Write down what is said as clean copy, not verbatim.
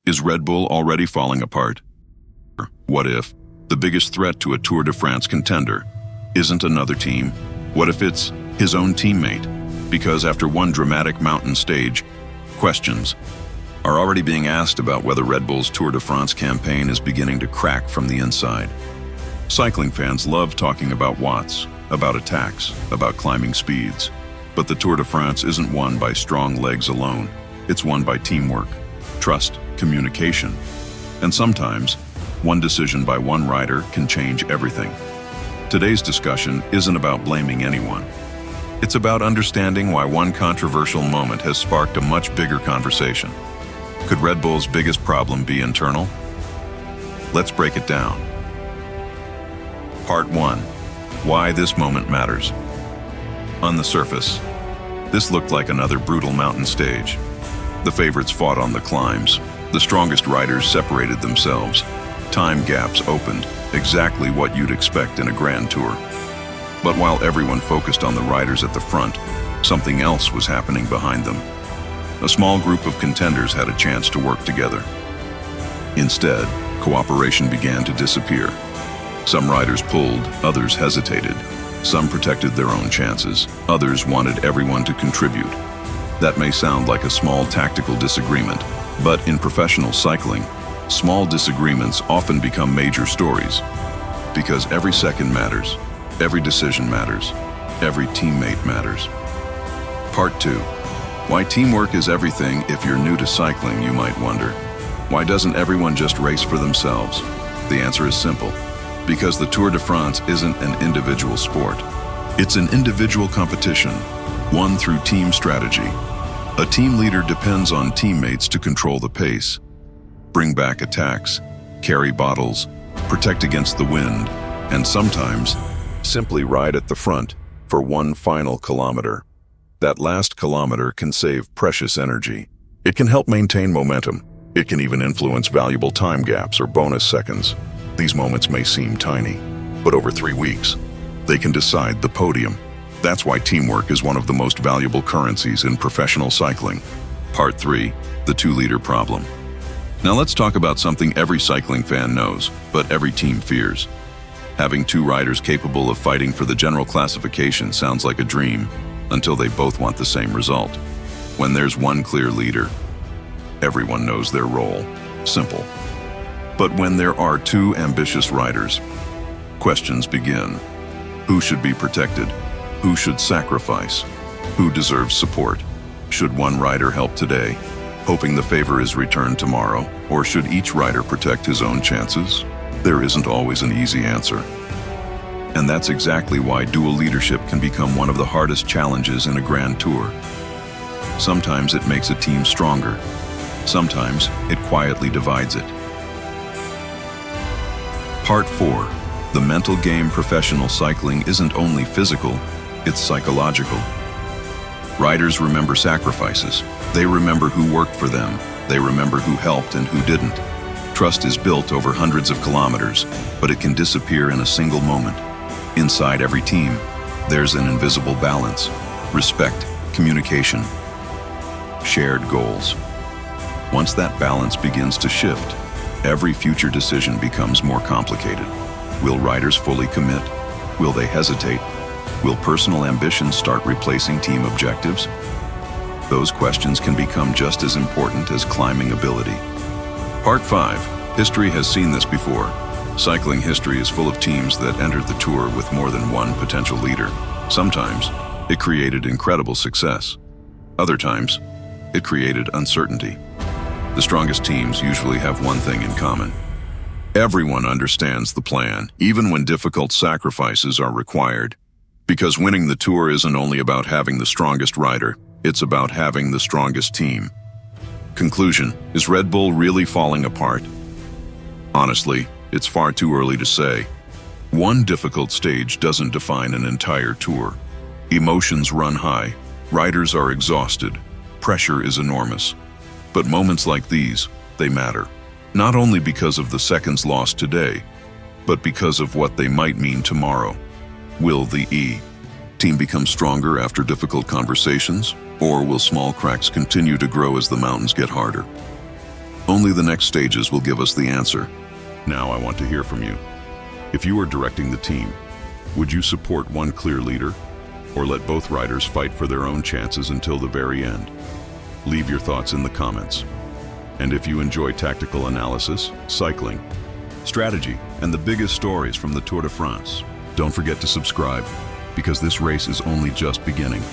Is Red Bull already falling apart? What if the biggest threat to a Tour de France contender isn't another team? What if it's his own teammate? Because after one dramatic mountain stage, questions are already being asked about whether Red Bull's Tour de France campaign is beginning to crack from the inside. Cycling fans love talking about watts, about attacks, about climbing speeds. But the Tour de France isn't won by strong legs alone. It's won by teamwork, trust, communication. And sometimes, one decision by one rider can change everything. Today's discussion isn't about blaming anyone. It's about understanding why one controversial moment has sparked a much bigger conversation. Could Red Bull's biggest problem be internal? Let's break it down. Part 1. Why this moment matters. On the surface, this looked like another brutal mountain stage. The favorites fought on the climbs. The strongest riders separated themselves. Time gaps opened, exactly what you'd expect in a Grand Tour. But while everyone focused on the riders at the front, something else was happening behind them. A small group of contenders had a chance to work together. Instead, cooperation began to disappear. Some riders pulled, others hesitated. Some protected their own chances, others wanted everyone to contribute. That may sound like a small tactical disagreement, but in professional cycling, small disagreements often become major stories. Because every second matters, every decision matters, every teammate matters. Part 2. Why teamwork is everything. If you're new to cycling, you might wonder, why doesn't everyone just race for themselves? The answer is simple. Because the Tour de France isn't an individual sport. It's an individual competition, won through team strategy. A team leader depends on teammates to control the pace, bring back attacks, carry bottles, protect against the wind, and sometimes simply ride at the front for one final kilometer. That last kilometer can save precious energy. It can help maintain momentum. It can even influence valuable time gaps or bonus seconds. These moments may seem tiny, but over 3 weeks, they can decide the podium. That's why teamwork is one of the most valuable currencies in professional cycling. Part 3. The two-leader problem. Now let's talk about something every cycling fan knows, but every team fears. Having two riders capable of fighting for the general classification sounds like a dream, until they both want the same result. When there's one clear leader, everyone knows their role. Simple. But when there are two ambitious riders, questions begin. Who should be protected? Who should sacrifice? Who deserves support? Should one rider help today, hoping the favor is returned tomorrow, or should each rider protect his own chances? There isn't always an easy answer. And that's exactly why dual leadership can become one of the hardest challenges in a Grand Tour. Sometimes it makes a team stronger. Sometimes it quietly divides it. Part 4. The mental game. Professional cycling isn't only physical, it's psychological. Riders remember sacrifices. They remember who worked for them. They remember who helped and who didn't. Trust is built over hundreds of kilometers, but it can disappear in a single moment. Inside every team, there's an invisible balance: respect, communication, shared goals. Once that balance begins to shift, every future decision becomes more complicated. Will riders fully commit? Will they hesitate? Will personal ambitions start replacing team objectives? Those questions can become just as important as climbing ability. Part 5. History has seen this before. Cycling history is full of teams that entered the Tour with more than one potential leader. Sometimes, it created incredible success. Other times, it created uncertainty. The strongest teams usually have one thing in common. Everyone understands the plan, even when difficult sacrifices are required. Because winning the Tour isn't only about having the strongest rider, it's about having the strongest team. Conclusion: is Red Bull really falling apart? Honestly, it's far too early to say. One difficult stage doesn't define an entire tour. Emotions run high, riders are exhausted, pressure is enormous. But moments like these, they matter. Not only because of the seconds lost today, but because of what they might mean tomorrow. Will the team become stronger after difficult conversations, or will small cracks continue to grow as the mountains get harder? Only the next stages will give us the answer. Now I want to hear from you. If you are directing the team, would you support one clear leader, or let both riders fight for their own chances until the very end? Leave your thoughts in the comments. And if you enjoy tactical analysis, cycling, strategy, and the biggest stories from the Tour de France, don't forget to subscribe, because this race is only just beginning.